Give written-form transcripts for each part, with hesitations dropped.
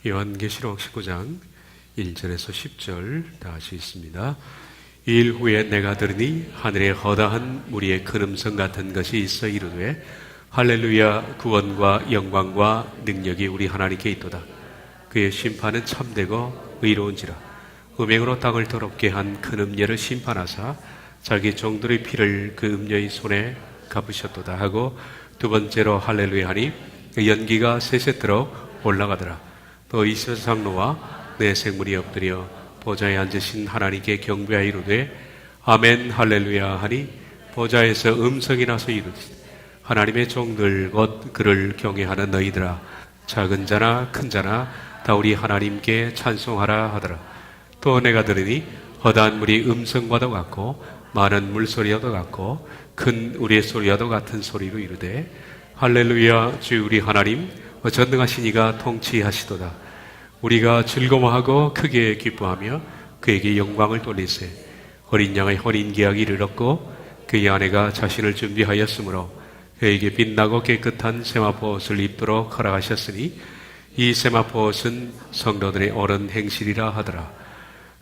요한계시록 19장 1절에서 10절 다 같이 있습니다. 이 일 후에 내가 들으니 하늘에 허다한 무리의 큰 음성 같은 것이 있어 이르되 할렐루야, 구원과 영광과 능력이 우리 하나님께 있도다. 그의 심판은 참되고 의로운지라. 음행으로 땅을 더럽게 한 큰 음녀를 심판하사 자기 종들의 피를 그 음녀의 손에 갚으셨도다 하고, 두 번째로 할렐루야 하니 그 연기가 셋셋들어 올라가더라. 또 이세상로와 내 생물이 엎드려 보좌에 앉으신 하나님께 경배하여 이르되 아멘 할렐루야 하니, 보좌에서 음성이 나서 이르되 하나님의 종들 곧 그를 경외하는 너희들아, 작은 자나 큰 자나 다 우리 하나님께 찬송하라 하더라. 또 내가 들으니 허다한 물이 음성과도 같고 많은 물소리와도 같고 큰 우리의 소리와도 같은 소리로 이르되 할렐루야, 주 우리 하나님 전능하신 이가 통치하시도다. 우리가 즐거워하고 크게 기뻐하며 그에게 영광을 돌리세. 어린 양의 혼인계약이 이르렀고 그의 아내가 자신을 준비하였으므로 그에게 빛나고 깨끗한 세마포옷을 입도록 허락하셨으니 이 세마포옷은 성도들의 옳은 행실이라 하더라.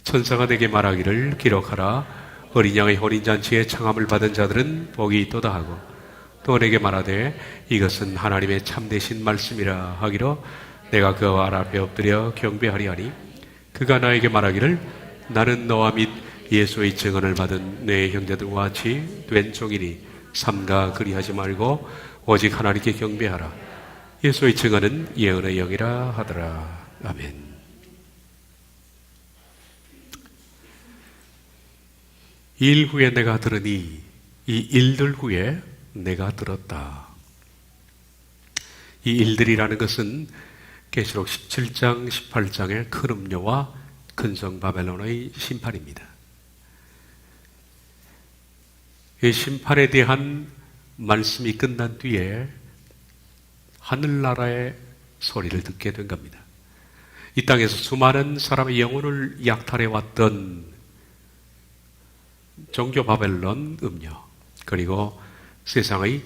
천사가 내게 말하기를 기록하라. 어린 양의 혼인잔치에 청함을 받은 자들은 복이 있도다 하고, 또 내게 말하되 이것은 하나님의 참되신 말씀이라 하기로 내가 그와 앞에 엎드려 경배하리 하니, 그가 나에게 말하기를 나는 너와 및 예수의 증언을 받은 내 형제들과 같이 된 종이니 삼가 그리하지 말고 오직 하나님께 경배하라. 예수의 증언은 예언의 영이라 하더라. 아멘. 이 일 후에 내가 들으니, 이 일들 후에 내가 들었다. 이 일들이라는 것은 계시록 17장, 18장의 큰 음녀와 근성 바벨론의 심판입니다. 이 심판에 대한 말씀이 끝난 뒤에 하늘나라의 소리를 듣게 된 겁니다. 이 땅에서 수많은 사람의 영혼을 약탈해왔던 종교 바벨론 음녀, 그리고 세상의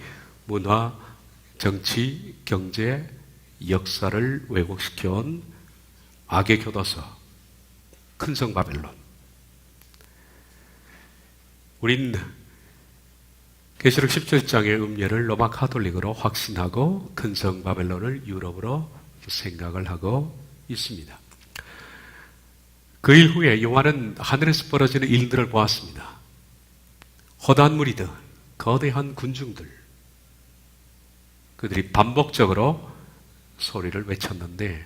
문화, 정치, 경제, 역사를 왜곡시켜온 악의 교도소, 큰성 바벨론. 우린 계시록 17장의 음녀를 로마 카톨릭으로 확신하고 큰성 바벨론을 유럽으로 생각을 하고 있습니다. 그 일 후에 요한은 하늘에서 벌어지는 일들을 보았습니다. 허다한 무리들, 거대한 군중들, 그들이 반복적으로 소리를 외쳤는데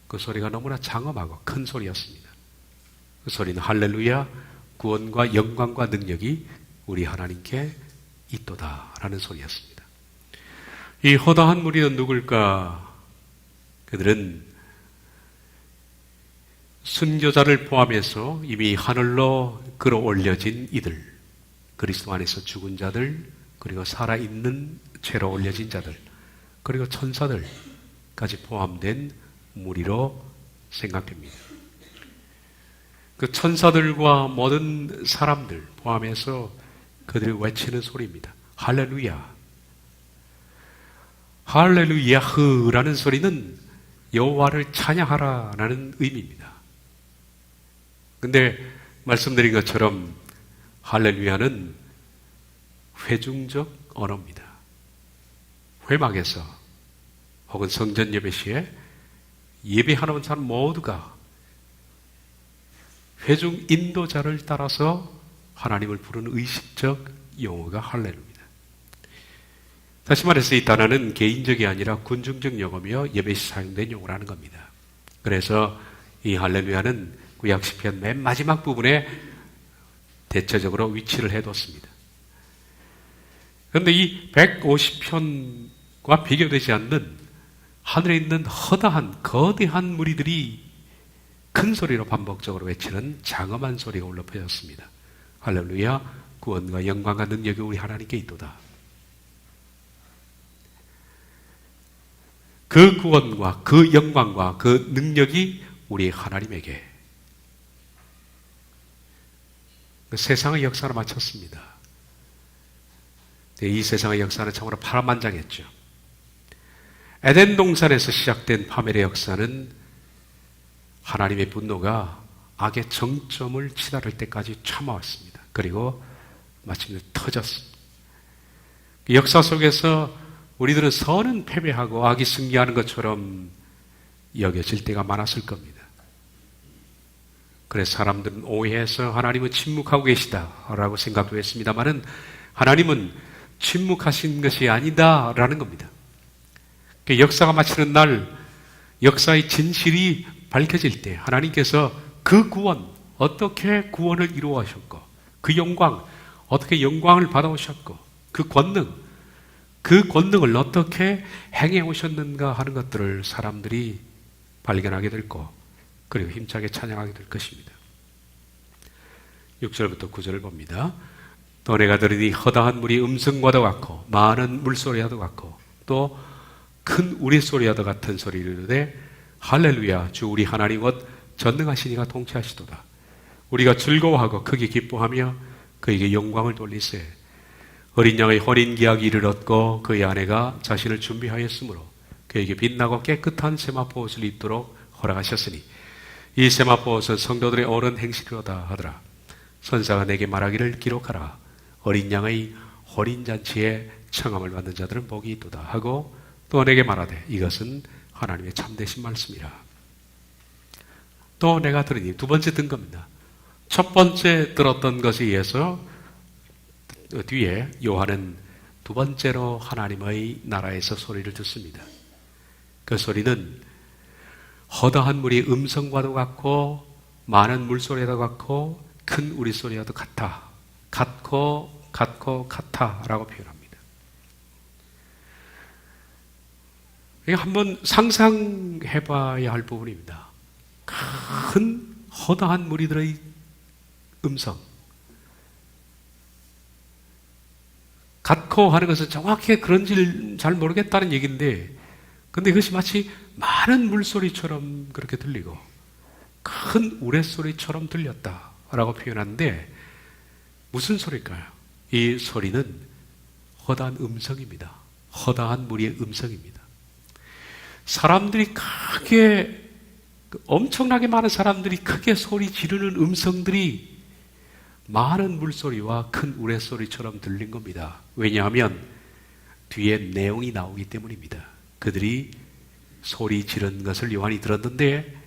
그 소리가 너무나 장엄하고 큰 소리였습니다. 그 소리는 할렐루야, 구원과 영광과 능력이 우리 하나님께 있도다라는 소리였습니다. 이 허다한 무리는 누굴까? 그들은 순교자를 포함해서 이미 하늘로 끌어올려진 이들, 그리스도 안에서 죽은 자들, 그리고 살아있는 죄로 올려진 자들, 그리고 천사들까지 포함된 무리로 생각됩니다. 그 천사들과 모든 사람들 포함해서 그들이 외치는 소리입니다. 할렐루야. 할렐루야흐라는 소리는 여호와를 찬양하라라는 의미입니다. 근데 말씀드린 것처럼 할렐루야는 회중적 언어입니다. 회막에서 혹은 성전 예배 시에 예배하는 사람 모두가 회중 인도자를 따라서 하나님을 부르는 의식적 용어가 할렐루야입니다. 다시 말해서 이 단어는 개인적이 아니라 군중적 용어며 예배 시 사용된 용어라는 겁니다. 그래서 이 할렐루야는 구약 시편 맨 마지막 부분에 대체적으로 위치를 해뒀습니다. 그런데 이 150편과 비교되지 않는 하늘에 있는 허다한 거대한 무리들이 큰 소리로 반복적으로 외치는 장엄한 소리가 울려 퍼졌습니다. 할렐루야, 구원과 영광과 능력이 우리 하나님께 있도다. 그 구원과 그 영광과 그 능력이 우리 하나님에게 세상의 역사를 마쳤습니다. 이 세상의 역사는 참으로 파란만장했죠. 에덴 동산에서 시작된 파멸의 역사는 하나님의 분노가 악의 정점을 치달을 때까지 참아왔습니다. 그리고 마침내 터졌습니다. 역사 속에서 우리들은 선은 패배하고 악이 승리하는 것처럼 여겨질 때가 많았을 겁니다. 그래서 사람들은 오해해서 하나님은 침묵하고 계시다라고 생각도 했습니다만은 하나님은 침묵하신 것이 아니다라는 겁니다. 역사가 마치는 날 역사의 진실이 밝혀질 때 하나님께서 그 구원, 어떻게 구원을 이루어하셨고 그 영광, 어떻게 영광을 받아오셨고 그 권능을 어떻게 행해 오셨는가 하는 것들을 사람들이 발견하게 될 거, 그리고 힘차게 찬양하게 될 것입니다. 6절부터 9절을 봅니다. 또 내가 들으니 허다한 물이 음성과도 같고 많은 물소리와도 같고 또 큰 우리소리와도 같은 소리를 이르되 할렐루야 주 우리 하나님 곧 전능하신 이가 통치하시도다. 우리가 즐거워하고 크게 기뻐하며 그에게 영광을 돌리세. 어린 양의 혼인기약 일을 얻고 그의 아내가 자신을 준비하였으므로 그에게 빛나고 깨끗한 세마포 옷을 입도록 허락하셨으니 이 세마포 옷은 성도들의 옳은 행실이로다 하더라. 선사가 내게 말하기를 기록하라. 어린 양의 혼인잔치에 청함을 받는 자들은 복이 있도다 하고 또 내게 말하되 이것은 하나님의 참되신 말씀이라. 또 내가 들으니 두 번째 든 겁니다. 첫 번째 들었던 것에 의해서 뒤에 요한은 두 번째로 하나님의 나라에서 소리를 듣습니다. 그 소리는 허다한 물이 음성과도 같고 많은 물소리와도 같고 큰 우리소리와도 같아. 같고 같아라고 표현합니다. 이거 한번 상상해봐야 할 부분입니다. 큰 허다한 무리들의 음성. 같고 하는 것은 정확히 그런지를 잘 모르겠다는 얘기인데, 근데 이것이 마치 많은 물소리처럼 그렇게 들리고 큰 우레소리처럼 들렸다라고 표현하는데 무슨 소리일까요? 이 소리는 허다한 음성입니다. 허다한 무리의 음성입니다. 사람들이 크게, 엄청나게 많은 사람들이 크게 소리 지르는 음성들이 많은 물소리와 큰 우레소리처럼 들린 겁니다. 왜냐하면 뒤에 내용이 나오기 때문입니다. 그들이 소리 지른 것을 요한이 들었는데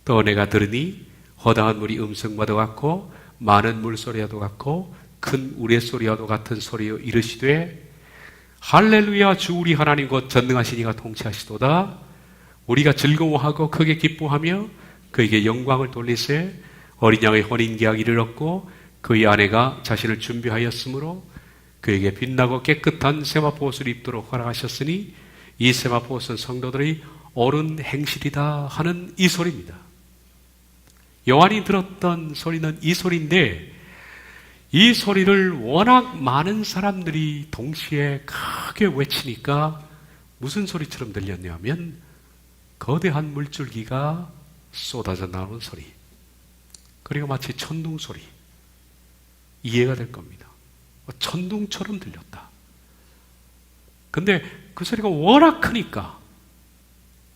또 내가 들으니 허다한 물이 음성과도 같고 많은 물소리와도 같고 큰 우레소리와도 같은 소리여 이르시되 할렐루야 주 우리 하나님 곧 전능하신 이가 통치하시도다. 우리가 즐거워하고 크게 기뻐하며 그에게 영광을 돌리세. 어린 양의 혼인계약 일을 얻고 그의 아내가 자신을 준비하였으므로 그에게 빛나고 깨끗한 세마포 옷을 입도록 허락하셨으니 이 세마포 옷은 성도들의 옳은 행실이다 하는 이 소리입니다. 요한이 들었던 소리는 이 소리인데 이 소리를 워낙 많은 사람들이 동시에 크게 외치니까 무슨 소리처럼 들렸냐면 거대한 물줄기가 쏟아져 나오는 소리, 그리고 마치 천둥 소리, 이해가 될 겁니다. 천둥처럼 들렸다. 근데 그 소리가 워낙 크니까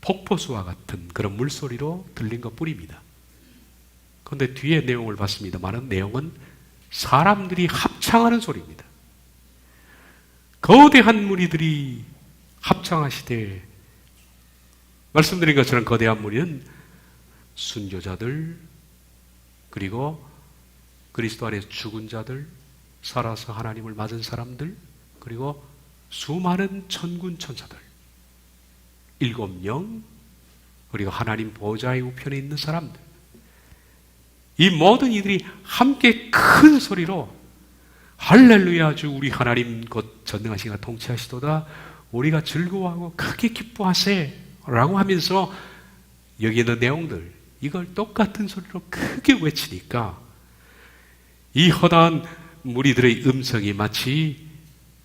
폭포수와 같은 그런 물소리로 들린 것 뿐입니다. 그런데 뒤에 내용을 봤습니다만 내용은 사람들이 합창하는 소리입니다. 거대한 무리들이 합창하시되, 말씀드린 것처럼 거대한 무리는 순교자들, 그리고 그리스도 안에서 죽은 자들, 살아서 하나님을 맞은 사람들, 그리고 수많은 천군 천사들, 7명, 그리고 하나님 보좌의 우편에 있는 사람들, 이 모든 이들이 함께 큰 소리로 할렐루야 주 우리 하나님 곧 전능하신 이가 통치하시도다. 우리가 즐거워하고 크게 기뻐하세 라고 하면서 여기 있는 내용들, 이걸 똑같은 소리로 크게 외치니까 이 허다한 무리들의 음성이 마치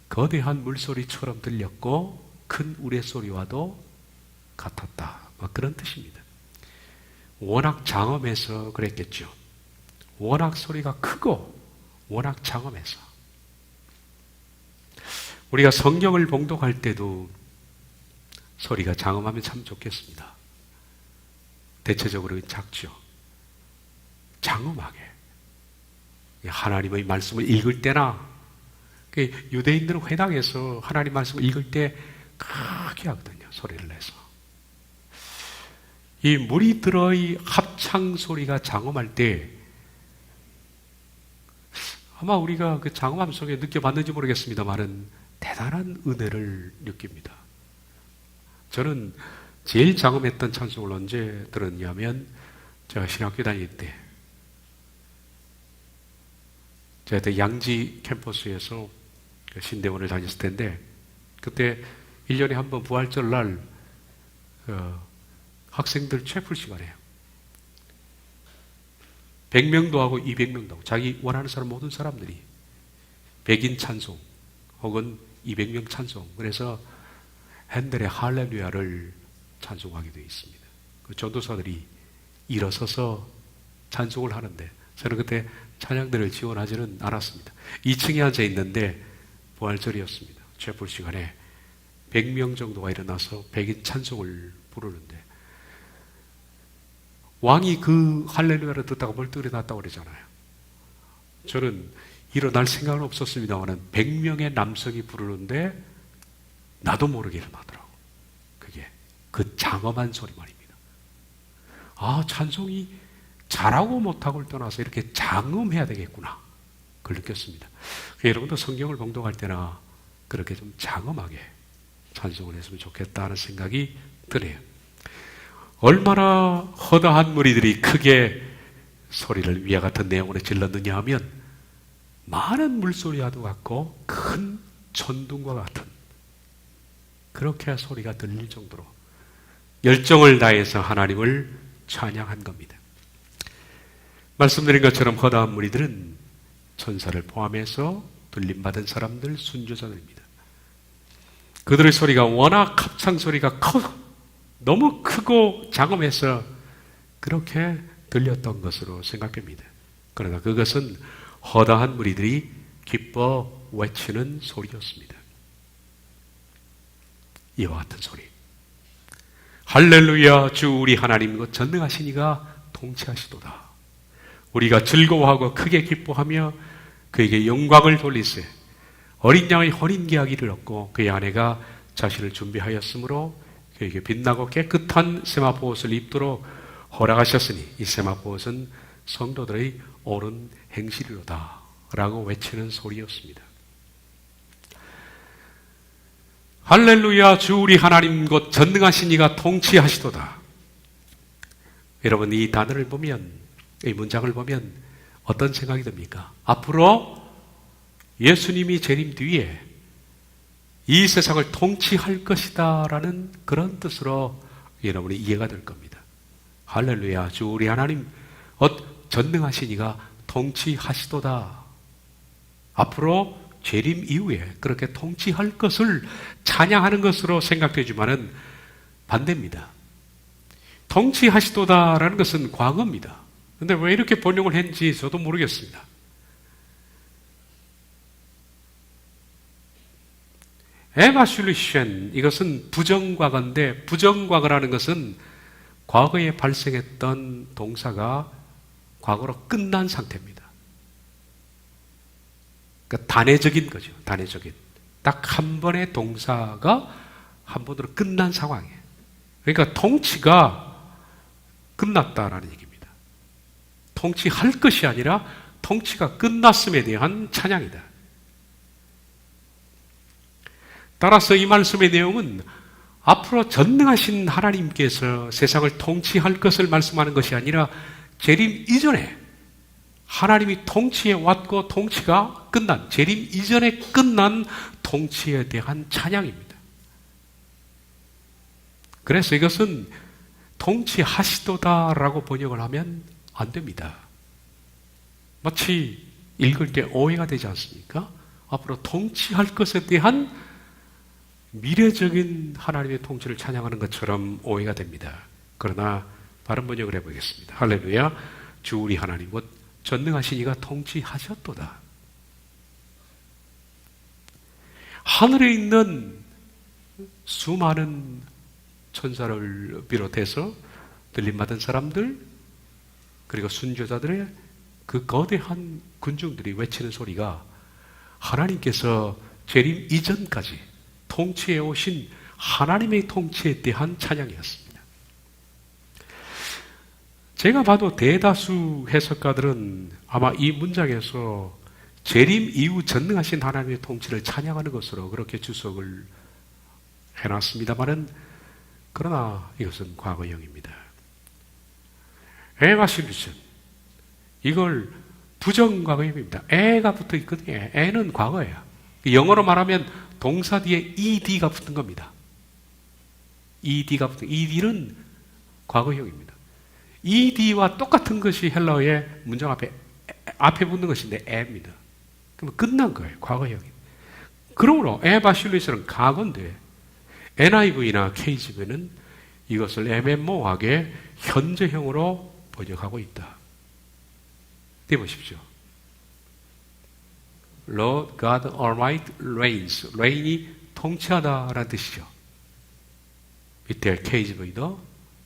거대한 물소리처럼 들렸고 큰 우레소리와도 같았다. 그런 뜻입니다. 워낙 장엄해서 그랬겠죠. 워낙 소리가 크고 워낙 장엄해서. 우리가 성경을 봉독할 때도 소리가 장엄하면 참 좋겠습니다. 대체적으로 작죠. 장엄하게. 하나님의 말씀을 읽을 때나, 유대인들은 회당에서 하나님 말씀을 읽을 때 크게 하거든요. 소리를 내서. 이 무리들의 합창 소리가 장엄할 때 아마 우리가 그 장엄함 속에 느껴봤는지 모르겠습니다만은 대단한 은혜를 느낍니다. 저는 제일 장엄했던 찬송을 언제 들었냐면 제가 신학교 다닐 때 제가 그때 양지 캠퍼스에서 신대원을 다녔을 텐데 그때 1년에 한 번 부활절 날 학생들 채플 시간이에요. 100명도 하고 200명도 하고 자기 원하는 사람 모든 사람들이 100인 찬송 혹은 200명 찬송, 그래서 핸델의 할렐루야를 찬송하게 되어 있습니다. 그 전도사들이 일어서서 찬송을 하는데 저는 그때 찬양들을 지원하지는 않았습니다. 2층에 앉아 있는데 부활절이었습니다. 채플 시간에 100명 정도가 일어나서 100인 찬송을 부르는데 왕이 그 할렐루야를 듣다가 벌떡 일어났다고 그러잖아요. 저는 일어날 생각은 없었습니다만 100명의 남성이 부르는데 나도 모르게 일어나더라고. 그게 그 장엄한 소리 말입니다. 아, 찬송이 잘하고 못하고를 떠나서 이렇게 장엄해야 되겠구나, 그걸 느꼈습니다. 여러분도 성경을 봉독할 때나 그렇게 좀 장엄하게 찬송을 했으면 좋겠다 하는 생각이 드네요. 얼마나 허다한 무리들이 크게 소리를 위와 같은 내용으로 질렀느냐 하면 많은 물소리와도 같고 큰 천둥과 같은 그렇게 소리가 들릴 정도로 열정을 다해서 하나님을 찬양한 겁니다. 말씀드린 것처럼 허다한 무리들은 천사를 포함해서 들림받은 사람들, 순교자들입니다. 그들의 소리가 워낙 합창 소리가 너무 크고 장엄해서 그렇게 들렸던 것으로 생각됩니다. 그러나 그것은 허다한 무리들이 기뻐 외치는 소리였습니다. 이와 같은 소리. 할렐루야, 주 우리 하나님 그 전능하신 이가 통치하시도다. 우리가 즐거워하고 크게 기뻐하며 그에게 영광을 돌리세. 어린 양의 혼인계약일을 얻고 그의 아내가 자신을 준비하였으므로 그에게 빛나고 깨끗한 세마포 옷을 입도록 허락하셨으니 이 세마포 옷은 성도들의 옳은 행실이로다 라고 외치는 소리였습니다. 할렐루야, 주 우리 하나님 곧 전능하신 이가 통치하시도다. 여러분, 이 단어를 보면, 이 문장을 보면 어떤 생각이 듭니까? 앞으로 예수님이 재림 뒤에 이 세상을 통치할 것이다 라는 그런 뜻으로 여러분이 이해가 될 겁니다. 할렐루야, 주 우리 하나님 전능하신 이가 통치하시도다. 앞으로 재림 이후에 그렇게 통치할 것을 찬양하는 것으로 생각되지만은 반대입니다. 통치하시도다라는 것은 과거입니다. 그런데 왜 이렇게 번역을 했는지 저도 모르겠습니다. 에바슐리션, 이것은 부정과거인데 부정과거라는 것은 과거에 발생했던 동사가 과거로 끝난 상태입니다. 그러니까 단회적인 거죠. 단회적인. 딱 한 번의 동사가 한 번으로 끝난 상황이에요. 그러니까 통치가 끝났다라는 얘기입니다. 통치할 것이 아니라 통치가 끝났음에 대한 찬양이다. 따라서 이 말씀의 내용은 앞으로 전능하신 하나님께서 세상을 통치할 것을 말씀하는 것이 아니라 재림 이전에 하나님이 통치해 왔고 통치가 끝난, 재림 이전에 끝난 통치에 대한 찬양입니다. 그래서 이것은 통치하시도다라고 번역을 하면 안 됩니다. 마치 읽을 때 오해가 되지 않습니까? 앞으로 통치할 것에 대한 미래적인 하나님의 통치를 찬양하는 것처럼 오해가 됩니다. 그러나 바른 번역을 해보겠습니다. 할렐루야, 주 우리 하나님 곧 전능하신 이가 통치하셨도다. 하늘에 있는 수많은 천사를 비롯해서 들림받은 사람들, 그리고 순교자들의 그 거대한 군중들이 외치는 소리가 하나님께서 재림 이전까지 통치해 오신 하나님의 통치에 대한 찬양이었습니다. 제가 봐도 대다수 해석가들은 아마 이 문장에서 재림 이후 전능하신 하나님의 통치를 찬양하는 것으로 그렇게 주석을 해놨습니다만은, 그러나 이것은 과거형입니다. 에마실루션, 이걸 부정과거형입니다. 에가 붙어 있거든요. 에는 과거예요. 영어로 말하면 동사 뒤에 ed가 붙은 겁니다. ed는 과거형입니다. ed와 똑같은 것이 헬라어의 문장 앞에 붙는 것인데 에입니다. 그러면 끝난 거예요. 과거형이. 그러므로 에바실루션은 과거인데 NIV나 KJV는 이것을 애매모호하게 현재형으로 번역하고 있다. 띄워보십시오. Lord God Almighty reigns. reign이 통치하다라는 뜻이죠. 밑에 KJV도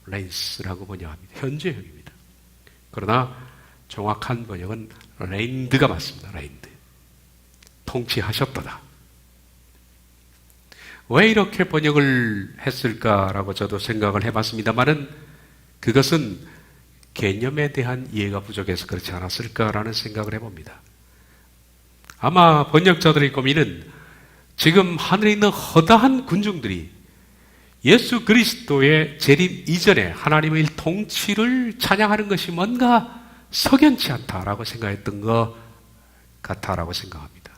reigns라고 번역합니다. 현재형입니다. 그러나 정확한 번역은 reigned가 맞습니다. reigned. 통치하셨다. 왜 이렇게 번역을 했을까라고 저도 생각을 해봤습니다만은, 그것은 개념에 대한 이해가 부족해서 그렇지 않았을까라는 생각을 해봅니다. 아마 번역자들의 고민은 지금 하늘에 있는 허다한 군중들이 예수 그리스도의 재림 이전에 하나님의 통치를 찬양하는 것이 뭔가 석연치 않다라고 생각했던 것 같다라고 생각합니다.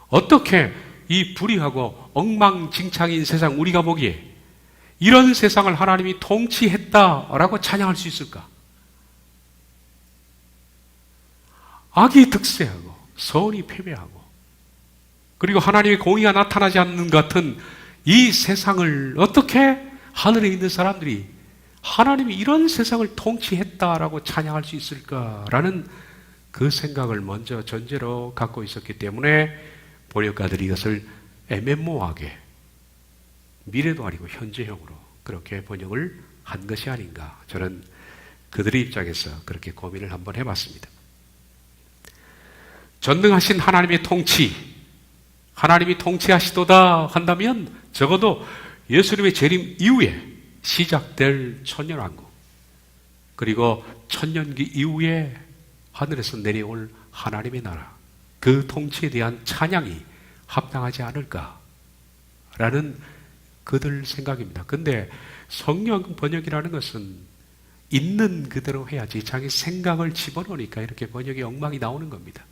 어떻게 이 불의하고 엉망진창인 세상, 우리가 보기에 이런 세상을 하나님이 통치했다라고 찬양할 수 있을까? 악이 득세하고 선이 패배하고, 그리고 하나님의 공의가 나타나지 않는 것 같은 이 세상을 어떻게 하늘에 있는 사람들이 하나님이 이런 세상을 통치했다라고 찬양할 수 있을까라는 그 생각을 먼저 전제로 갖고 있었기 때문에 번역가들이 이것을 애매모호하게 미래도 아니고 현재형으로 그렇게 번역을 한 것이 아닌가, 저는 그들의 입장에서 그렇게 고민을 한번 해봤습니다. 전능하신 하나님의 통치, 하나님이 통치하시도다 한다면 적어도 예수님의 재림 이후에 시작될 천년왕국, 그리고 천년기 이후에 하늘에서 내려올 하나님의 나라, 그 통치에 대한 찬양이 합당하지 않을까라는 그들 생각입니다. 근데 성경 번역이라는 것은 있는 그대로 해야지 자기 생각을 집어넣으니까 이렇게 번역의 엉망이 나오는 겁니다.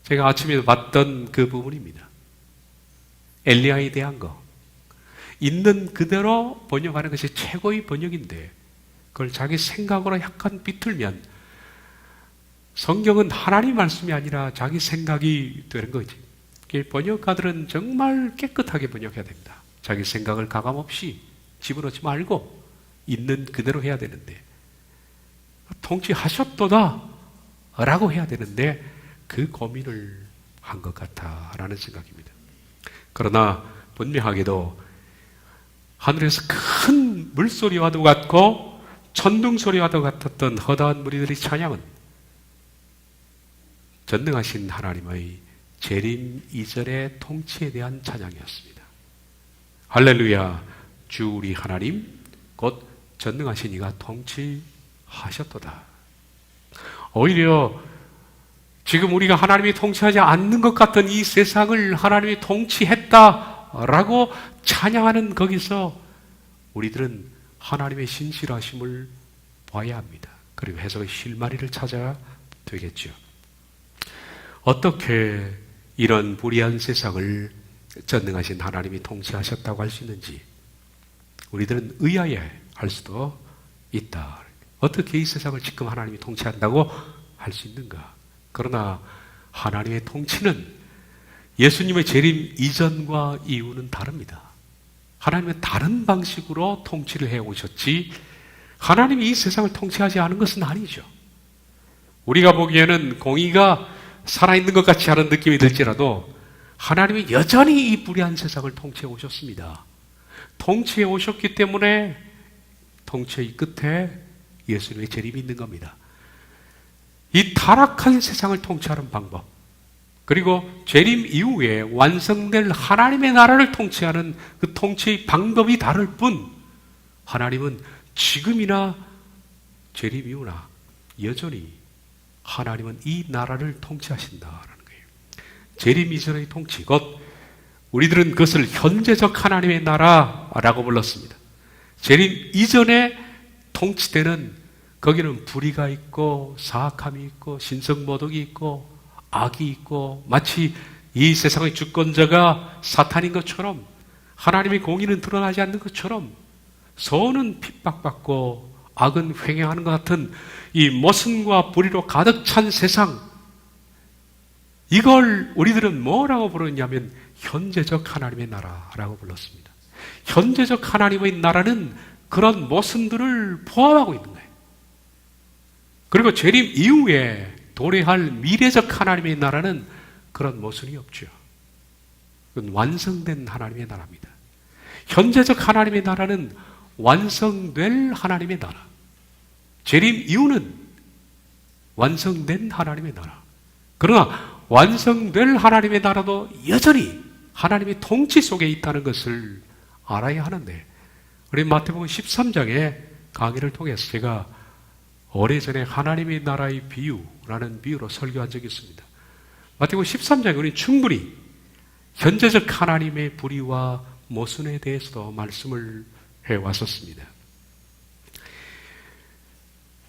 제가 아침에 봤던 그 부분입니다. 엘리야에 대한 거. 있는 그대로 번역하는 것이 최고의 번역인데 그걸 자기 생각으로 약간 비틀면 성경은 하나님 말씀이 아니라 자기 생각이 되는 거지. 번역가들은 정말 깨끗하게 번역해야 됩니다. 자기 생각을 가감없이 집어넣지 말고 있는 그대로 해야 되는데, 통치하셨도다 라고 해야 되는데 그 고민을 한 것 같다라는 생각입니다. 그러나 분명하게도 하늘에서 큰 물소리와도 같고 천둥소리와도 같았던 허다한 무리들의 찬양은 전능하신 하나님의 재림 이전의 통치에 대한 찬양이었습니다. 할렐루야, 주 우리 하나님 곧 전능하신 이가 통치하셨도다. 오히려 지금 우리가 하나님이 통치하지 않는 것 같던 이 세상을 하나님이 통치했다라고 찬양하는 거기서 우리들은 하나님의 신실하심을 봐야 합니다. 그리고 해석의 실마리를 찾아야 되겠죠. 어떻게 이런 불의한 세상을 전능하신 하나님이 통치하셨다고 할 수 있는지 우리들은 의아해 할 수도 있다. 어떻게 이 세상을 지금 하나님이 통치한다고 할 수 있는가? 그러나 하나님의 통치는 예수님의 재림 이전과 이후는 다릅니다. 하나님은 다른 방식으로 통치를 해오셨지 하나님이 이 세상을 통치하지 않은 것은 아니죠. 우리가 보기에는 공의가 살아있는 것 같이 하는 느낌이 들지라도 하나님이 여전히 이 불의한 세상을 통치해 오셨습니다. 통치해 오셨기 때문에 통치의 끝에 예수님의 재림이 있는 겁니다. 이 타락한 세상을 통치하는 방법, 그리고 재림 이후에 완성될 하나님의 나라를 통치하는 그 통치의 방법이 다를 뿐, 하나님은 지금이나 재림 이후나 여전히 하나님은 이 나라를 통치하신다라는 거예요. 재림 이전의 통치, 곧 우리들은 그것을 현재적 하나님의 나라라고 불렀습니다. 재림 이전의 통치 때는 거기는 불의가 있고 사악함이 있고 신성모독이 있고 악이 있고 마치 이 세상의 주권자가 사탄인 것처럼 하나님의 공의는 드러나지 않는 것처럼 선은 핍박받고 악은 횡행하는 것 같은 이 모순과 불의로 가득 찬 세상, 이걸 우리들은 뭐라고 부르냐면 현재적 하나님의 나라라고 불렀습니다. 현재적 하나님의 나라는 그런 모순들을 포함하고 있는 거예요. 그리고 재림 이후에 도래할 미래적 하나님의 나라는 그런 모순이 없죠. 그건 완성된 하나님의 나라입니다. 현재적 하나님의 나라는 완성될 하나님의 나라. 재림 이후는 완성된 하나님의 나라. 그러나 완성될 하나님의 나라도 여전히 하나님의 통치 속에 있다는 것을 알아야 하는데, 우리 마태복음 13장의 강의를 통해서 제가 오래전에 하나님의 나라의 비유라는 비유로 설교한 적이 있습니다. 마태복음 13장에 우리는 충분히 현재적 하나님의 불의와 모순에 대해서도 말씀을 해왔었습니다.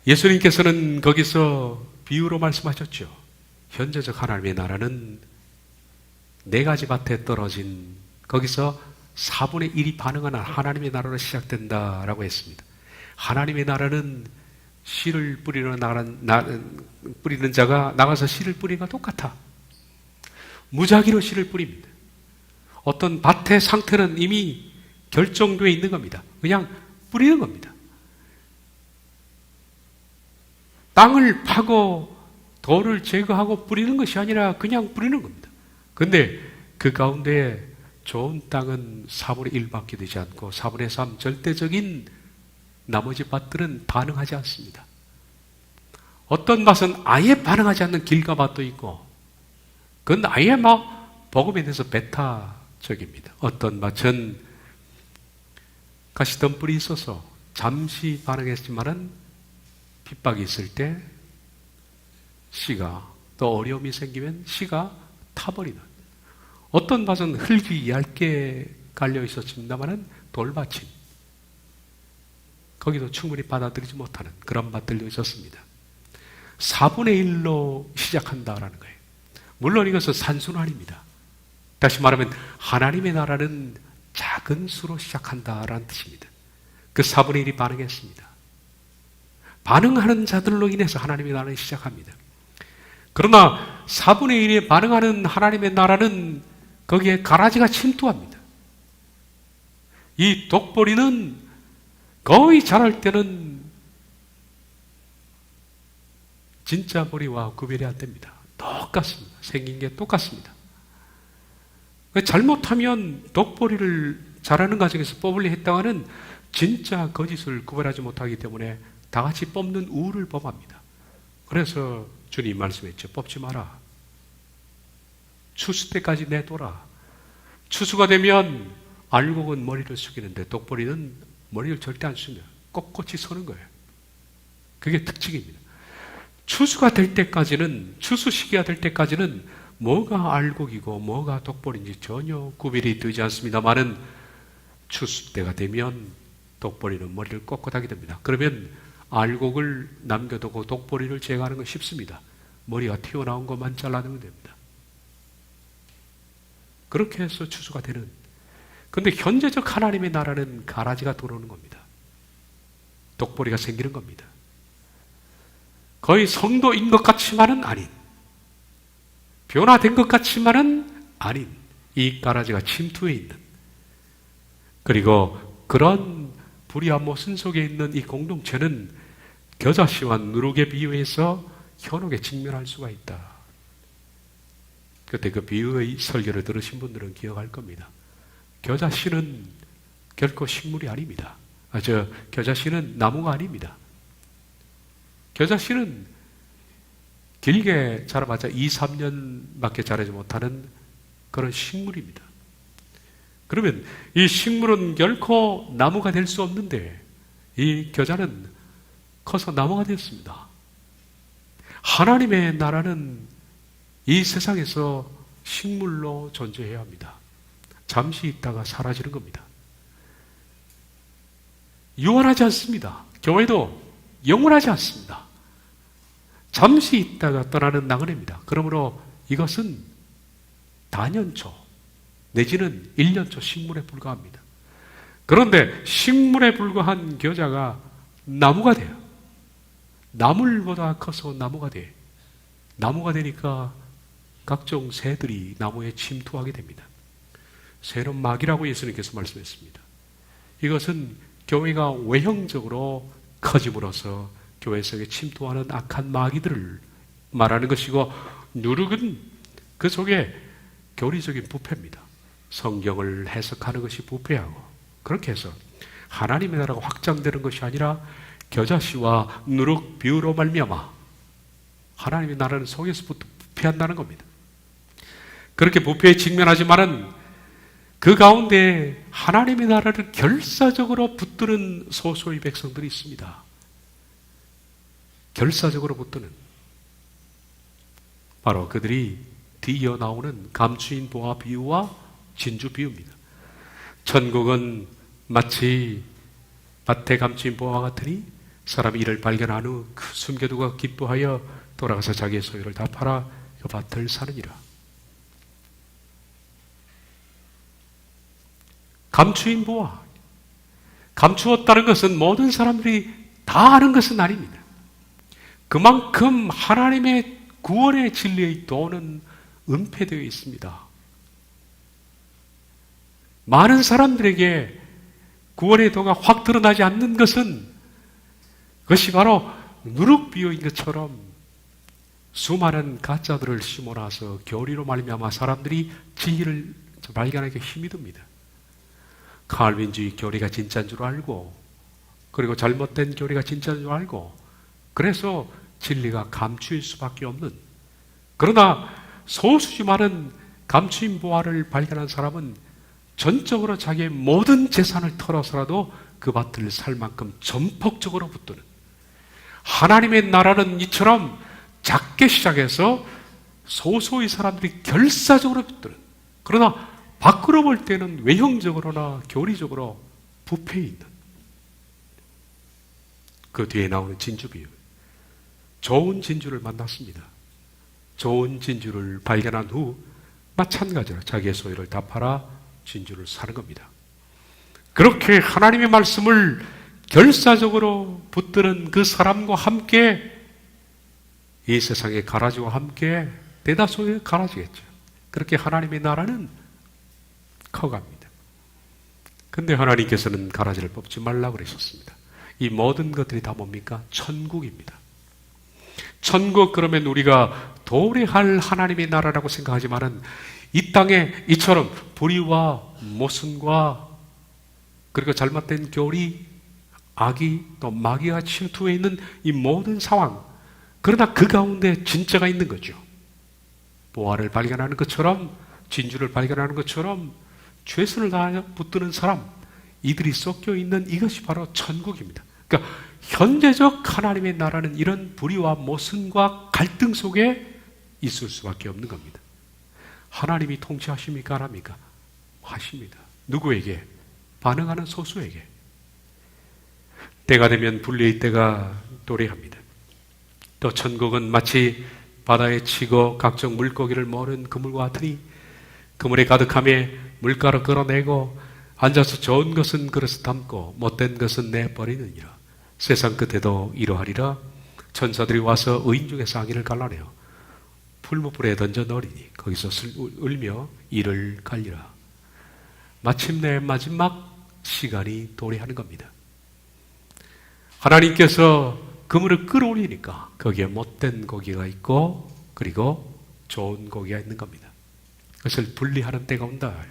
예수님께서는 거기서 비유로 말씀하셨죠. 현재적 하나님의 나라는 4가지 밭에 떨어진, 거기서 4분의 1이 반응하는 하나님의 나라로 시작된다라고 했습니다. 하나님의 나라는 씨를 뿌리는 자가 나가서 씨를 뿌리는 것과 똑같아. 무작위로 씨를 뿌립니다. 어떤 밭의 상태는 이미 결정되어 있는 겁니다. 그냥 뿌리는 겁니다. 땅을 파고 돌을 제거하고 뿌리는 것이 아니라 그냥 뿌리는 겁니다. 그런데 그 가운데 좋은 땅은 4분의 1밖에 되지 않고 4분의 3 절대적인 나머지 밭들은 반응하지 않습니다. 어떤 밭은 아예 반응하지 않는 길가 밭도 있고, 그건 아예 막 복음에 대해서 배타적입니다. 어떤 밭은 가시덤불이 있어서 잠시 반응했지만은 핍박이 있을 때 씨가, 또 어려움이 생기면 씨가 타버리는, 어떤 밭은 흙이 얇게 갈려 있었습니다만은 돌밭임, 거기도 충분히 받아들이지 못하는 그런 밭들도 있었습니다. 4분의 1로 시작한다라는 거예요. 물론 이것은 산수는 다시 말하면 하나님의 나라는 작은 수로 시작한다라는 뜻입니다. 그 4분의 1이 반응했습니다. 반응하는 자들로 인해서 하나님의 나라는 시작합니다. 그러나 4분의 1에 반응하는 하나님의 나라는 거기에 가라지가 침투합니다. 이 독보리는 거의 자랄 때는 진짜 보리와 구별이 안 됩니다. 똑같습니다. 생긴 게 똑같습니다. 잘못하면 독보리를 자라는 과정에서 뽑으려 했다가는 진짜 거짓을 구별하지 못하기 때문에 다 같이 뽑는 우를 범합니다. 그래서 주님 말씀했죠. 뽑지 마라. 추수 때까지 내둬라. 추수가 되면 알곡은 머리를 숙이는데 독보리는 머리를 절대 안 숙여요. 꼿꼿이 서는 거예요. 그게 특징입니다. 추수가 될 때까지는, 추수 시기가 될 때까지는 뭐가 알곡이고 뭐가 독보리인지 전혀 구별이 되지 않습니다만은 추수 때가 되면 독보리는 머리를 꼿꼿하게 됩니다. 그러면 알곡을 남겨두고 독보리를 제거하는 건 쉽습니다. 머리가 튀어나온 것만 잘라내면 됩니다. 그렇게 해서 추수가 되는. 그런데 현재적 하나님의 나라는 가라지가 들어오는 겁니다. 독보리가 생기는 겁니다. 거의 성도인 것 같지만은 아닌, 변화된 것 같지만은 아닌 이 가라지가 침투해 있는, 그리고 그런 불의와 모순 속에 있는 이 공동체는 겨자씨와 누룩에 비유해서 현혹에 직면할 수가 있다. 그때 그 비유의 설교를 들으신 분들은 기억할 겁니다. 겨자씨는 결코 식물이 아닙니다. 겨자씨는 나무가 아닙니다. 겨자씨는 길게 자라봤자 2, 3년밖에 자라지 못하는 그런 식물입니다. 그러면 이 식물은 결코 나무가 될 수 없는데 이 겨자는 커서 나무가 되었습니다. 하나님의 나라는 이 세상에서 식물로 존재해야 합니다. 잠시 있다가 사라지는 겁니다. 유한하지 않습니다. 교회도 영원하지 않습니다. 잠시 있다가 떠나는 나그네입니다. 그러므로 이것은 단연초 내지는 1년초 식물에 불과합니다. 그런데 식물에 불과한 겨자가 나무가 돼요. 나물보다 커서 나무가 돼. 나무가 되니까 각종 새들이 나무에 침투하게 됩니다. 새는 마귀라고 예수님께서 말씀했습니다. 이것은 교회가 외형적으로 커짐으로써 교회 속에 침투하는 악한 마귀들을 말하는 것이고, 누룩은 그 속에 교리적인 부패입니다. 성경을 해석하는 것이 부패하고, 그렇게 해서 하나님의 나라가 확장되는 것이 아니라 겨자씨와 누룩 비유로 말미암아 하나님의 나라는 속에서부터 부패한다는 겁니다. 그렇게 부패에 직면하지만은 그 가운데 하나님의 나라를 결사적으로 붙드는 소수의 백성들이 있습니다. 결사적으로 붙드는, 바로 그들이 뒤이어 나오는 감추인 보화 비유와 진주 비유입니다. 천국은 마치 밭에 감추인 보화 같으니 사람이 이를 발견한 후 그 숨겨두고 기뻐하여 돌아가서 자기의 소유를 다 팔아 그 밭을 사느니라. 감추인 보화, 감추었다는 것은 모든 사람들이 다 아는 것은 아닙니다. 그만큼 하나님의 구원의 진리의 도는 은폐되어 있습니다. 많은 사람들에게 구원의 도가 확 드러나지 않는 것은 그것이 바로 누룩 비유인 것처럼 수많은 가짜들을 심어놔서 교리로 말미암아 사람들이 진리를 발견하기 힘이 듭니다. 칼빈주의 교리가 진짜인 줄 알고, 그리고 잘못된 교리가 진짜인 줄 알고, 그래서 진리가 감추일 수밖에 없는, 그러나 소수지만은 감추인 보화를 발견한 사람은 전적으로 자기의 모든 재산을 털어서라도 그 밭을 살 만큼 전폭적으로 붙드는, 하나님의 나라는 이처럼 작게 시작해서 소수의 사람들이 결사적으로 붙드는, 그러나 밖으로 볼 때는 외형적으로나 교리적으로 부패해 있는, 그 뒤에 나오는 진주 비유. 좋은 진주를 만났습니다. 좋은 진주를 발견한 후 마찬가지로 자기의 소유를 다 팔아 진주를 사는 겁니다. 그렇게 하나님의 말씀을 결사적으로 붙드는 그 사람과 함께 이 세상의 가라지와 함께 대다수의 가라지겠죠. 그렇게 하나님의 나라는 커갑니다. 근데 하나님께서는 가라지를 뽑지 말라고 그러셨습니다. 이 모든 것들이 다 뭡니까? 천국입니다. 천국, 그러면 우리가 도래할 하나님의 나라라고 생각하지만은 이 땅에 이처럼 불의와 모순과 그리고 잘못된 교리, 악이 또 마귀가 침투해 있는 이 모든 상황, 그러나 그 가운데 진짜가 있는 거죠. 보화를 발견하는 것처럼, 진주를 발견하는 것처럼 최선을 다하여 붙드는 사람, 이들이 섞여 있는 이것이 바로 천국입니다. 그러니까 현재적 하나님의 나라는 이런 불의와 모순과 갈등 속에 있을 수밖에 없는 겁니다. 하나님이 통치하십니까? 안 합니까? 하십니다. 누구에게? 반응하는 소수에게. 때가 되면 불의의 때가 도래합니다. 또 천국은 마치 바다에 치고 각종 물고기를 모는 그물과 같으니 그물에 가득함에 물가로 끌어내고 앉아서 좋은 것은 그릇에 담고 못된 것은 내버리느니라. 세상 끝에도 이러하리라. 천사들이 와서 의인 중에서 악인을 갈라내어 풀무불에 던져 넣으리니 거기서 울며 이를 갈리라. 마침내 마지막 시간이 도래하는 겁니다. 하나님께서 그물을 끌어올리니까 거기에 못된 고기가 있고 그리고 좋은 고기가 있는 겁니다. 그것을 분리하는 때가 온다.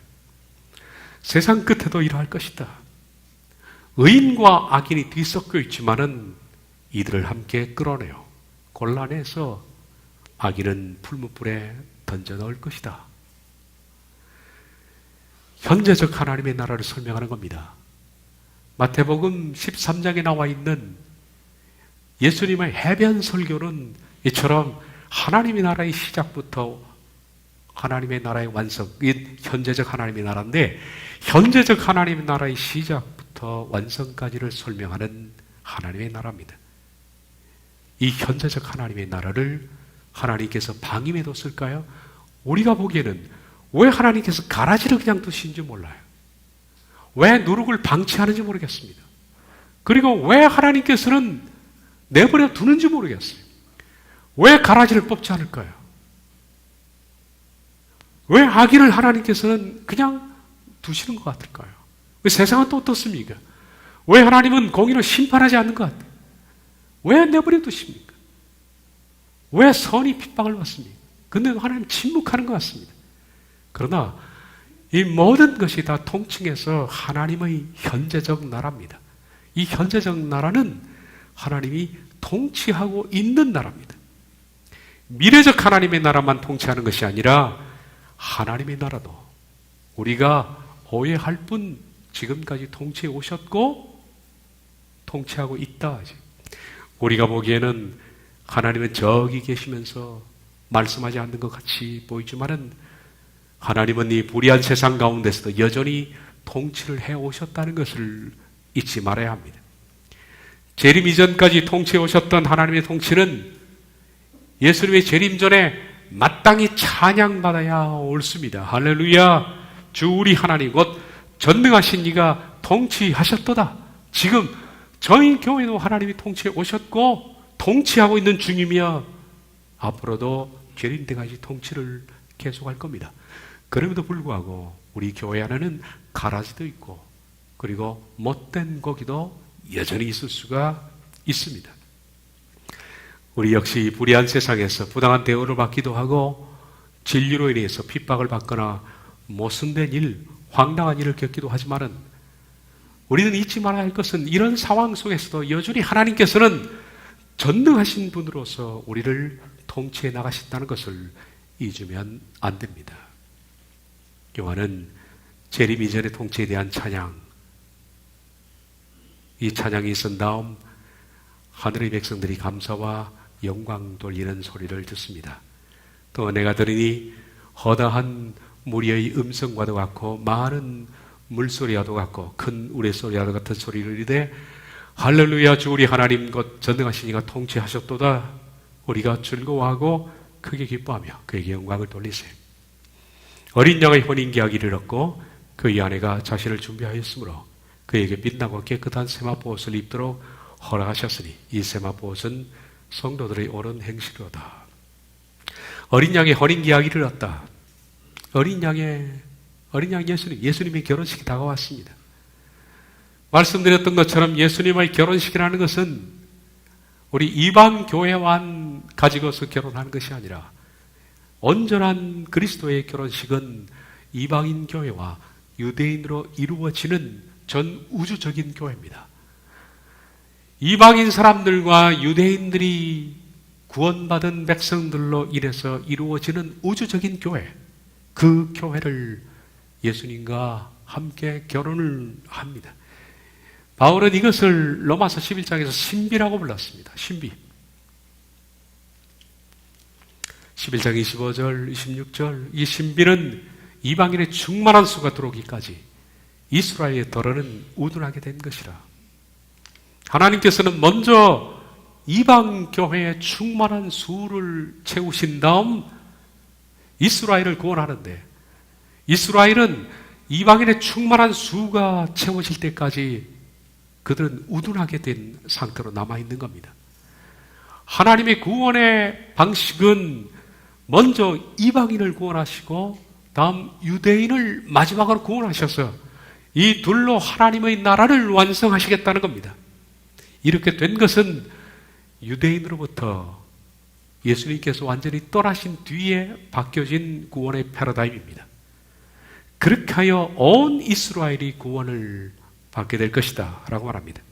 세상 끝에도 이러할 것이다. 의인과 악인이 뒤섞여 있지만은 이들을 함께 끌어내요. 곤란해서 악인은 풀무불에 던져 넣을 것이다. 현재적 하나님의 나라를 설명하는 겁니다. 마태복음 13장에 나와 있는 예수님의 해변 설교는 이처럼 하나님의 나라의 시작부터 하나님의 나라의 완성, 이 현재적 하나님의 나라인데 현재적 하나님의 나라의 시작부터 완성까지를 설명하는 하나님의 나라입니다. 이 현재적 하나님의 나라를 하나님께서 방임해 뒀을까요? 우리가 보기에는 왜 하나님께서 가라지를 그냥 두신지 몰라요. 왜 누룩을 방치하는지 모르겠습니다. 그리고 왜 하나님께서는 내버려 두는지 모르겠어요. 왜 가라지를 뽑지 않을까요? 왜 악인을 하나님께서는 그냥 두시는 것 같을까요? 왜 세상은 또 어떻습니까? 왜 하나님은 공의를 심판하지 않는 것 같아요? 왜 내버려 두십니까? 왜 선이 핍박을 받습니까? 근데 하나님 침묵하는 것 같습니다. 그러나 이 모든 것이 다 통칭해서 하나님의 현재적 나라입니다. 이 현재적 나라는 하나님이 통치하고 있는 나라입니다. 미래적 하나님의 나라만 통치하는 것이 아니라 하나님의 나라도 우리가 오해할 뿐 지금까지 통치해 오셨고 통치하고 있다. 우리가 보기에는 하나님은 저기 계시면서 말씀하지 않는 것 같이 보이지만은 하나님은 이 불의한 세상 가운데서도 여전히 통치를 해 오셨다는 것을 잊지 말아야 합니다. 재림 이전까지 통치해 오셨던 하나님의 통치는 예수님의 재림 전에 마땅히 찬양받아야 옳습니다. 할렐루야. 주 우리 하나님 곧 전능하신 이가 통치하셨도다. 지금 저희 교회도 하나님이 통치해 오셨고 통치하고 있는 중이며 앞으로도 재림 때까지 통치를 계속할 겁니다. 그럼에도 불구하고 우리 교회 안에는 가라지도 있고 그리고 못된 고기도 여전히 있을 수가 있습니다. 우리 역시 불의한 세상에서 부당한 대우를 받기도 하고 진리로 인해서 핍박을 받거나 모순된 일, 황당한 일을 겪기도 하지만은 우리는 잊지 말아야 할 것은 이런 상황 속에서도 여전히 하나님께서는 전능하신 분으로서 우리를 통치해 나가신다는 것을 잊으면 안 됩니다. 요한은 재림 이전의 통치에 대한 찬양, 이 찬양이 있은 다음 하늘의 백성들이 감사와 영광 돌리는 소리를 듣습니다. 또 내가 들으니 허다한 무리의 음성과도 같고 많은 물소리와도 같고 큰 우레소리와도 같은 소리를 이르되 할렐루야 주 우리 하나님 곧 전능하신 이가 통치하셨도다. 우리가 즐거워하고 크게 기뻐하며 그에게 영광을 돌리세요. 어린 양의 혼인계약을 이뤘고 그의 아내가 자신을 준비하였으므로 그에게 빛나고 깨끗한 세마포옷을 입도록 허락하셨으니 이 세마포옷은 성도들의 옳은 행실로다. 어린 양의 혼인계약을 이뤘다. 어린 양 예수님의 결혼식이 다가왔습니다. 말씀드렸던 것처럼 예수님의 결혼식이라는 것은 우리 이방 교회만 가지고서 결혼하는 것이 아니라 온전한 그리스도의 결혼식은 이방인 교회와 유대인으로 이루어지는 전 우주적인 교회입니다. 이방인 사람들과 유대인들이 구원받은 백성들로 인해서 이루어지는 우주적인 교회, 그 교회를 예수님과 함께 결혼을 합니다. 바울은 이것을 로마서 11장에서 신비라고 불렀습니다. 신비. 11장 25절, 26절 이 신비는 이방인의 충만한 수가 들어오기까지 이스라엘의 덜어는 우둔하게 된 것이라. 하나님께서는 먼저 이방 교회의 충만한 수를 채우신 다음 이스라엘을 구원하는데 이스라엘은 이방인의 충만한 수가 채워질 때까지 그들은 우둔하게 된 상태로 남아있는 겁니다. 하나님의 구원의 방식은 먼저 이방인을 구원하시고 다음 유대인을 마지막으로 구원하셔서 이 둘로 하나님의 나라를 완성하시겠다는 겁니다. 이렇게 된 것은 유대인으로부터 예수님께서 완전히 떠나신 뒤에 바뀌어진 구원의 패러다임입니다. 그렇게 하여 온 이스라엘이 구원을 받게 될 것이다 라고 말합니다.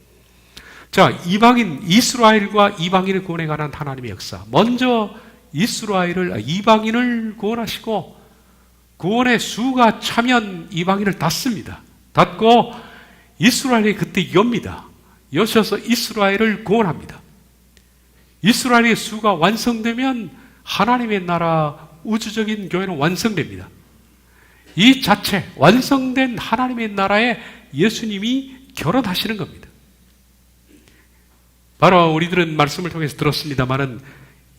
자, 이스라엘과 이방인의 구원에 관한 하나님의 역사. 먼저 이방인을 구원하시고 구원의 수가 차면 이방인을 닫습니다. 닫고 이스라엘이 그때 엽니다. 여셔서 이스라엘을 구원합니다. 이스라엘의 수가 완성되면 하나님의 나라 우주적인 교회는 완성됩니다. 이 자체 완성된 하나님의 나라에 예수님이 결혼하시는 겁니다. 바로 우리들은 말씀을 통해서 들었습니다마는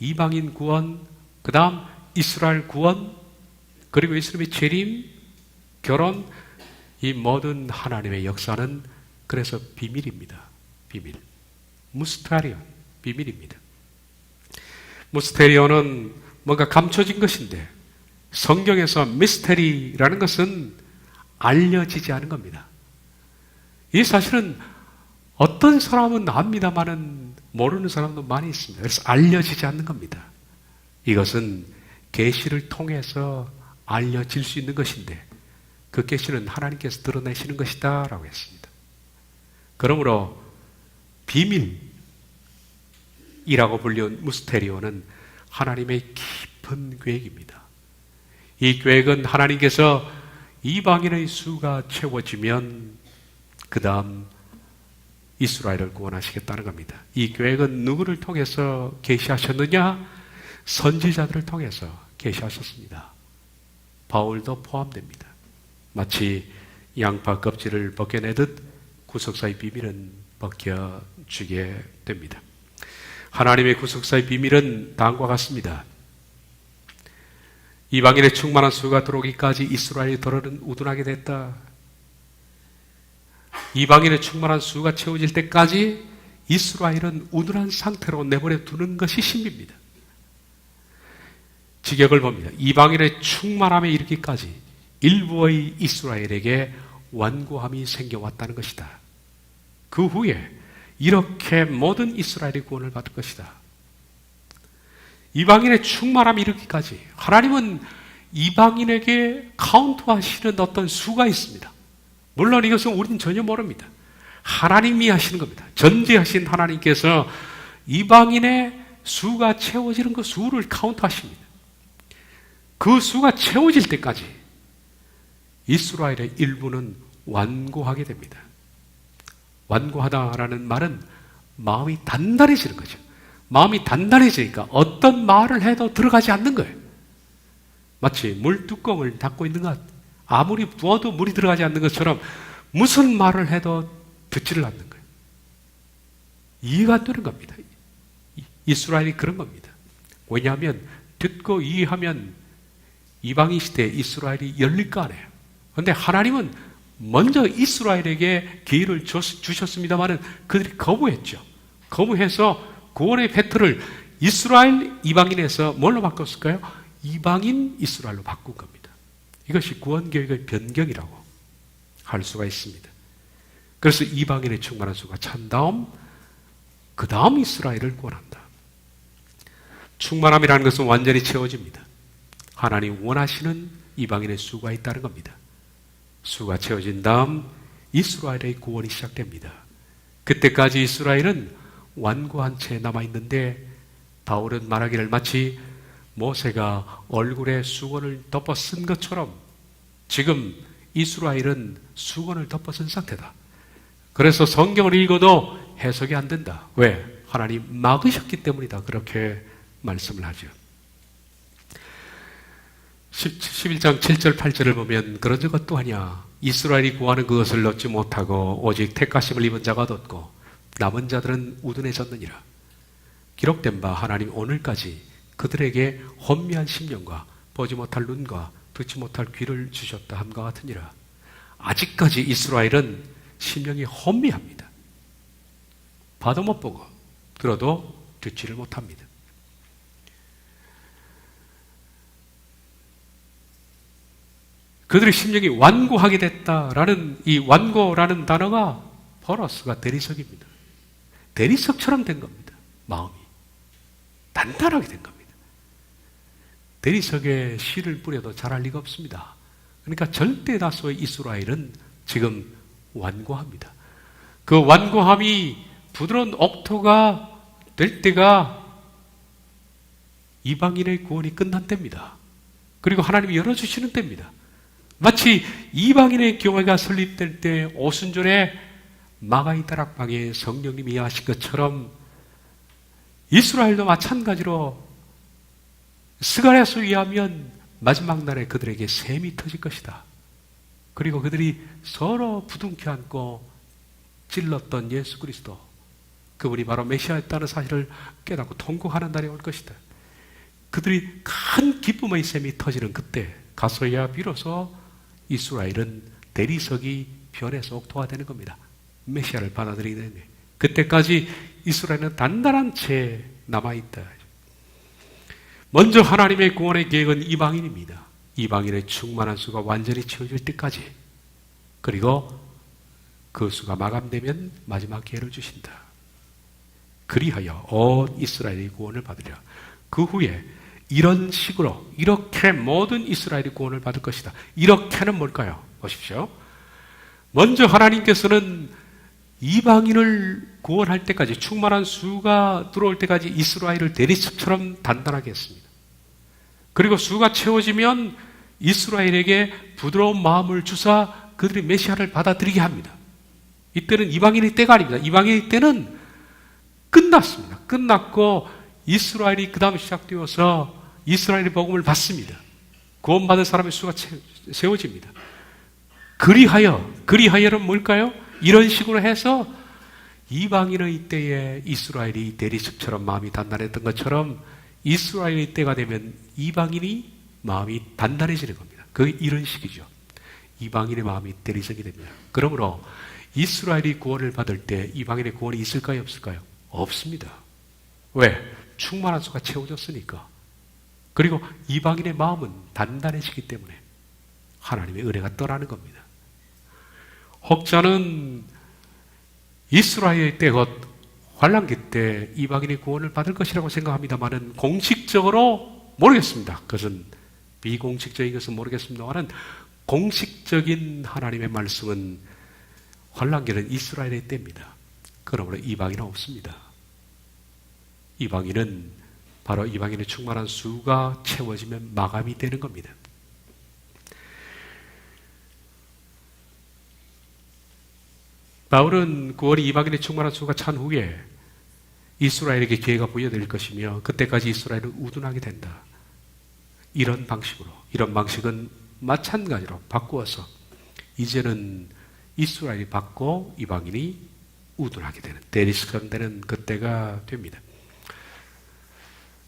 이방인 구원, 그 다음 이스라엘 구원, 그리고 예수님의 재림, 결혼, 이 모든 하나님의 역사는 그래서 비밀입니다. 비밀. 무스테리온, 비밀입니다. 무스테리온은 뭔가 감춰진 것인데 성경에서 미스테리라는 것은 알려지지 않은 겁니다. 이 사실은 어떤 사람은 압니다마는 모르는 사람도 많이 있습니다. 그래서 알려지지 않는 겁니다. 이것은 계시를 통해서 알려질 수 있는 것인데 그 계시는 하나님께서 드러내시는 것이다 라고 했습니다. 그러므로 비밀이라고 불리운 무스테리오는 하나님의 깊은 계획입니다. 이 계획은 하나님께서 이방인의 수가 채워지면 그 다음 이스라엘을 구원하시겠다는 겁니다. 이 계획은 누구를 통해서 계시하셨느냐? 선지자들을 통해서 계시하셨습니다. 바울도 포함됩니다. 마치 양파 껍질을 벗겨내듯 구속사의 비밀은 벗겨지게 됩니다. 하나님의 구속사의 비밀은 다음과 같습니다. 이방인의 충만한 수가 들어오기까지 이스라엘이 더러는 우둔하게 됐다. 이방인의 충만한 수가 채워질 때까지 이스라엘은 우둔한 상태로 내버려 두는 것이 신비입니다. 직역을 봅니다. 이방인의 충만함에 이르기까지 일부의 이스라엘에게 완고함이 생겨왔다는 것이다. 그 후에 이렇게 모든 이스라엘이 구원을 받을 것이다. 이방인의 충만함이 이르기까지 하나님은 이방인에게 카운트하시는 어떤 수가 있습니다. 물론 이것은 우리는 전혀 모릅니다. 하나님이 하시는 겁니다. 전지하신 하나님께서 이방인의 수가 채워지는 그 수를 카운트하십니다. 그 수가 채워질 때까지 이스라엘의 일부는 완고하게 됩니다. 완고하다라는 말은 마음이 단단해지는 거죠. 마음이 단단해지니까 어떤 말을 해도 들어가지 않는 거예요. 마치 물뚜껑을 닫고 있는 것, 아무리 부어도 물이 들어가지 않는 것처럼 무슨 말을 해도 듣지를 않는 거예요. 이해가 안 되는 겁니다. 이스라엘이 그런 겁니다. 왜냐하면 듣고 이해하면 이방인 시대에 이스라엘이 열릴 거 아니에요. 그런데 하나님은 먼저 이스라엘에게 기회를 주셨습니다마는 그들이 거부했죠. 거부해서 구원의 패턴을 이스라엘 이방인에서 뭘로 바꿨을까요? 이방인 이스라엘로 바꾼 겁니다. 이것이 구원 계획의 변경이라고 할 수가 있습니다. 그래서 이방인의 충만한 수가 찬 다음 그 다음 이스라엘을 구원한다. 충만함이라는 것은 완전히 채워집니다. 하나님 원하시는 이방인의 수가 있다는 겁니다. 수가 채워진 다음 이스라엘의 구원이 시작됩니다. 그때까지 이스라엘은 완고한 채 남아있는데 바울은 말하기를 마치 모세가 얼굴에 수건을 덮어 쓴 것처럼 지금 이스라엘은 수건을 덮어 쓴 상태다. 그래서 성경을 읽어도 해석이 안 된다. 왜? 하나님 막으셨기 때문이다. 그렇게 말씀을 하죠. 11장 7절 8절을 보면 그런 것 또하냐 이스라엘이 구하는 그것을 얻지 못하고 오직 택하심을 입은 자가 얻었고 남은 자들은 우둔해졌느니라. 기록된 바 하나님 오늘까지 그들에게 혼미한 심령과 보지 못할 눈과 듣지 못할 귀를 주셨다 함과 같으니라. 아직까지 이스라엘은 심령이 혼미합니다. 봐도 못 보고 들어도 듣지를 못합니다. 그들의 심령이 완고하게 됐다라는 이 완고라는 단어가 포러스가 대리석입니다. 대리석처럼 된 겁니다. 마음이 단단하게 된 겁니다. 대리석에 실을 뿌려도 자랄 리가 없습니다. 그러니까 절대 다수의 이스라엘은 지금 완고합니다. 그 완고함이 부드러운 옥토가 될 때가 이방인의 구원이 끝난 때입니다. 그리고 하나님이 열어주시는 때입니다. 마치 이방인의 교회가 설립될 때 오순절에 마가이 다락방에 성령님이 하신 것처럼 이스라엘도 마찬가지로 스가랴서 의하면 마지막 날에 그들에게 셈이 터질 것이다. 그리고 그들이 서로 부둥켜 안고 찔렀던 예수 그리스도, 그분이 바로 메시아였다는 사실을 깨닫고 통곡하는 날이 올 것이다. 그들이 큰 기쁨의 셈이 터지는 그때 가서야 비로소 이스라엘은 대리석이 변해서 옥토가 되는 겁니다. 메시아를 받아들이게 되네. 그때까지 이스라엘은 단단한 채 남아있다. 먼저 하나님의 구원의 계획은 이방인입니다. 이방인의 충만한 수가 완전히 채워질 때까지, 그리고 그 수가 마감되면 마지막 기회를 주신다. 그리하여 온 이스라엘이 구원을 받으리라. 그 후에 이런 식으로 이렇게 모든 이스라엘이 구원을 받을 것이다. 이렇게는 뭘까요? 보십시오. 먼저 하나님께서는 이방인을 구원할 때까지, 충만한 수가 들어올 때까지 이스라엘을 대리석처럼 단단하게 했습니다. 그리고 수가 채워지면 이스라엘에게 부드러운 마음을 주사 그들이 메시아를 받아들이게 합니다. 이때는 이방인의 때가 아닙니다. 이방인의 때는 끝났습니다. 끝났고 이스라엘이 그 다음 시작되어서 이스라엘의 복음을 받습니다. 구원받은 사람의 수가 세워집니다. 그리하여는 뭘까요? 이런 식으로 해서 이방인의 때에 이스라엘이 대리석처럼 마음이 단단했던 것처럼 이스라엘의 때가 되면 이방인이 마음이 단단해지는 겁니다. 이런 식이죠. 이방인의 마음이 대리석이 됩니다. 그러므로 이스라엘이 구원을 받을 때 이방인의 구원이 있을까요? 없을까요? 없습니다. 왜? 충만한 수가 채워졌으니까. 그리고 이방인의 마음은 단단해지기 때문에 하나님의 은혜가 떠나는 겁니다. 혹자는 이스라엘의 때, 곧 환란기 때 이방인의 구원을 받을 것이라고 생각합니다만은 공식적으로 모르겠습니다. 그것은 비공식적인 것은 모르겠습니다만은 공식적인 하나님의 말씀은 환란기는 이스라엘의 때입니다. 그러므로 이방인은 없습니다. 이방인은 바로 이방인의 충만한 수가 채워지면 마감이 되는 겁니다. 바울은 9월이 이방인의 충만한 수가 찬 후에 이스라엘에게 기회가 부여될 것이며 그때까지 이스라엘은 우둔하게 된다. 이런 방식은 마찬가지로 바꾸어서 이제는 이스라엘이 받고 이방인이 우둔하게 되는, 대리석되는 그때가 됩니다.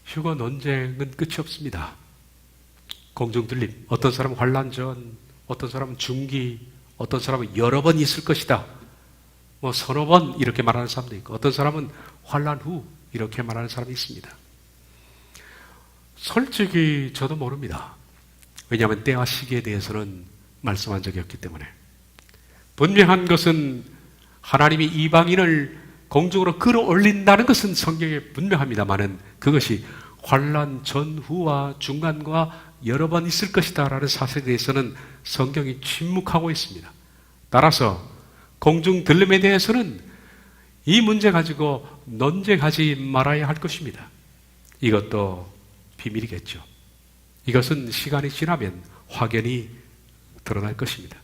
휴거 논쟁은 끝이 없습니다. 공중들림, 어떤 사람은 환란 전, 어떤 사람은 중기, 어떤 사람은 여러 번 있을 것이다, 서너 번 이렇게 말하는 사람도 있고, 어떤 사람은 환란 후 이렇게 말하는 사람이 있습니다. 솔직히 저도 모릅니다. 왜냐하면 때와 시기에 대해서는 말씀한 적이 없기 때문에. 분명한 것은 하나님이 이방인을 공중으로 끌어올린다는 것은 성경에 분명합니다만은 그것이 환란 전후와 중간과 여러 번 있을 것이다 라는 사실에 대해서는 성경이 침묵하고 있습니다. 따라서 공중 들림에 대해서는 이 문제 가지고 논쟁하지 말아야 할 것입니다. 이것도 비밀이겠죠. 이것은 시간이 지나면 확연히 드러날 것입니다.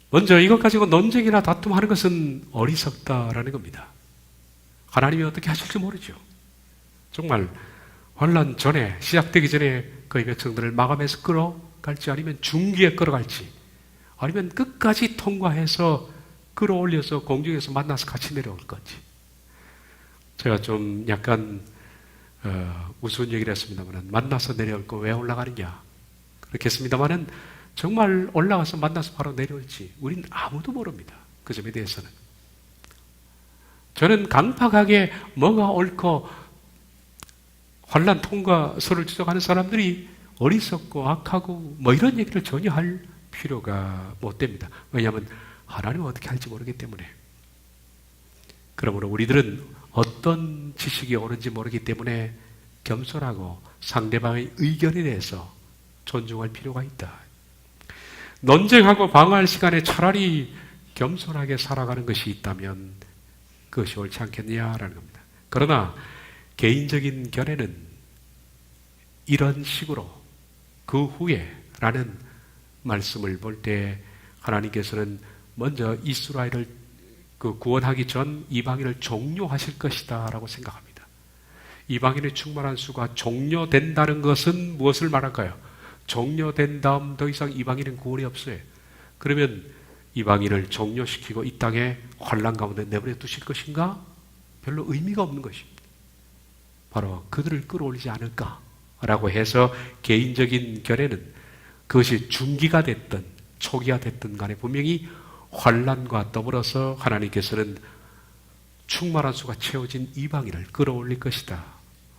먼저 이것 가지고 논쟁이나 다툼하는 것은 어리석다라는 겁니다. 하나님이 어떻게 하실지 모르죠. 정말 환란 전에, 시작되기 전에 그의 백성들을 마감해서 끌어갈지, 아니면 중기에 끌어갈지, 아니면 끝까지 통과해서 끌어올려서 공중에서 만나서 같이 내려올 건지. 제가 좀 약간 우스운 얘기를 했습니다만, 만나서 내려올 거 왜 올라가느냐 그렇게 했습니다만은 정말 올라가서 만나서 바로 내려올지 우린 아무도 모릅니다. 그 점에 대해서는. 저는 강팍하게 뭐가 옳고 환란 통과서를 주장하는 사람들이 어리석고 악하고 이런 얘기를 전혀 할 필요가 못 됩니다. 왜냐하면 하나님은 어떻게 할지 모르기 때문에. 그러므로 우리들은 어떤 지식이 옳은지 모르기 때문에 겸손하고 상대방의 의견에 대해서 존중할 필요가 있다. 논쟁하고 방어할 시간에 차라리 겸손하게 살아가는 것이 있다면 그것이 옳지 않겠냐라는 겁니다. 그러나 개인적인 견해는 이런 식으로 그 후에 라는 말씀을 볼 때 하나님께서는 먼저 이스라엘을 구원하기 전 이방인을 종료하실 것이다 라고 생각합니다. 이방인의 충만한 수가 종료된다는 것은 무엇을 말할까요? 종료된 다음 더 이상 이방인은 구원이 없어요. 그러면 이방인을 종료시키고 이 땅에 환난 가운데 내버려 두실 것인가? 별로 의미가 없는 것입니다. 바로 그들을 끌어올리지 않을까라고 해서 개인적인 견해는 그것이 중기가 됐든 초기가 됐든 간에 분명히 환난과 더불어서 하나님께서는 충만한 수가 채워진 이방인을 끌어올릴 것이다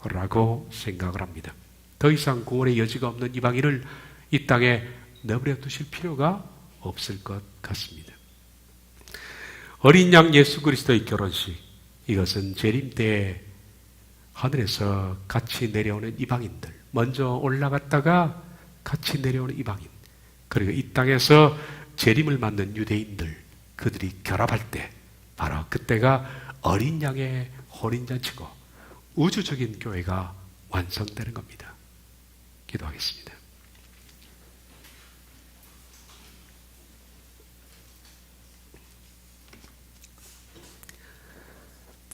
라고 생각을 합니다. 더 이상 구원의 여지가 없는 이방인을 이 땅에 내버려 두실 필요가 없을 것 같습니다. 어린 양 예수 그리스도의 결혼식, 이것은 재림 때 하늘에서 같이 내려오는 이방인들, 먼저 올라갔다가 같이 내려오는 이방인, 그리고 이 땅에서 재림을 맞는 유대인들, 그들이 결합할 때 바로 그때가 어린 양의 혼인잔치고 우주적인 교회가 완성되는 겁니다. 기도하겠습니다.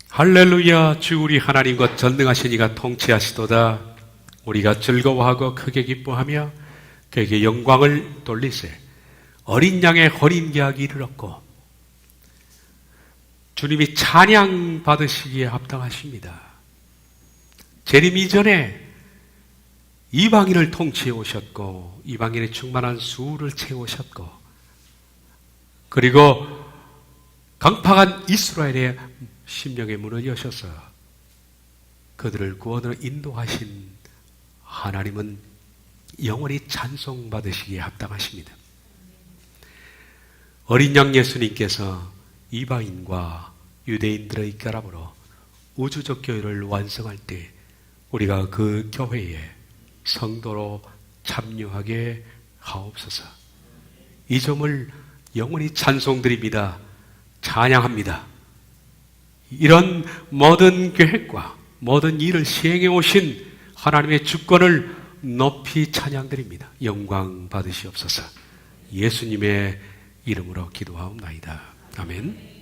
할렐루야. 주 우리 하나님과 전능하신 이가 통치하시도다. 우리가 즐거워하고 크게 기뻐하며 그에게 영광을 돌리세. 어린 양의 혼인계약이 이르렀고 주님이 찬양 받으시기에 합당하십니다. 재림 이전에 이방인을 통치해 오셨고 이방인의 충만한 수를 채우셨고 그리고 강팍한 이스라엘의 심령의 문을 여셔서 그들을 구원으로 인도하신 하나님은 영원히 찬송받으시기에 합당하십니다. 어린 양 예수님께서 이방인과 유대인들의 결합으로 우주적 교회를 완성할 때 우리가 그 교회에 성도로 참여하게 하옵소서. 이 점을 영원히 찬송드립니다. 찬양합니다. 이런 모든 계획과 모든 일을 시행해 오신 하나님의 주권을 높이 찬양드립니다. 영광 받으시옵소서. 예수님의 이름으로 기도하옵나이다. 아멘.